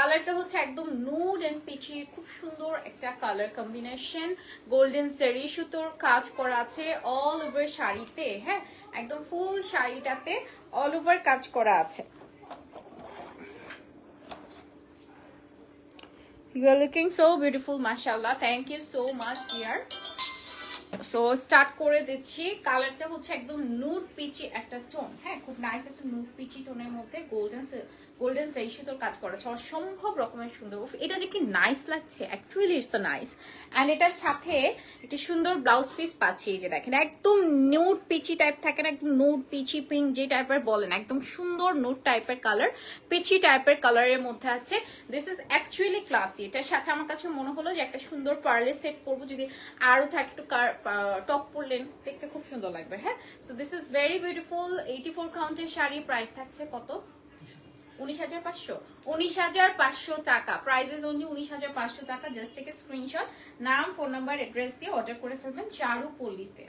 কালারটা হচ্ছে একদম নুড এন্ড পিচি, খুব সুন্দর একটা কালার কম্বিনেশন। গোল্ডেন জেরি সুতোর কাজ করা আছে অল ওভার শাড়িতে, হ্যাঁ একদম ফুল শাড়িটাতে অল ওভার কাজ করা আছে। You are looking so beautiful, mashallah. Thank you so much, dear. So start করে দিচ্ছি। কালারটা হচ্ছে একদম নুড পিচি একটা টোন, হ্যাঁ খুব নাইস একটা নুড পিচি টোনের মধ্যে গোল্ডেন সেই সুতোর কাজ করেছে, অসম্ভব রকমের সুন্দর। এটা যে কি নাইস লাগছে, অ্যাকচুয়ালি ইটস নাইস। অ্যান্ড এটার সাথে একটি সুন্দর ব্লাউজ পিস পাচ্ছি, এই যে দেখেন একদম নুড পিচি টাইপ থাকে না, একদম নুড পিচি পিঙ্ক যে টাইপের বলেন, একদম সুন্দর নুড টাইপের কালার, পিচি টাইপের কালারের মধ্যে আছে। This is actually classy. এটার সাথে আমার কাছে মনে হলো যে একটা সুন্দর পার্লের সেট করবো, যদি আরো থাকে একটু টপ পরলেন দেখতে খুব সুন্দর লাগবে, হ্যাঁ। So this is very beautiful. 84 কাউন্টের শাড়ি, প্রাইস থাকছে কত? 19,500। 19,500 টাকা, প্রাইসেস অনলি 19,500 টাকা। জাস্ট টেক এ স্ক্রিনশট, নাম ফোন নাম্বার অ্যাড্রেস দিয়ে অর্ডার করে ফেলবেন চারুপল্লীতে।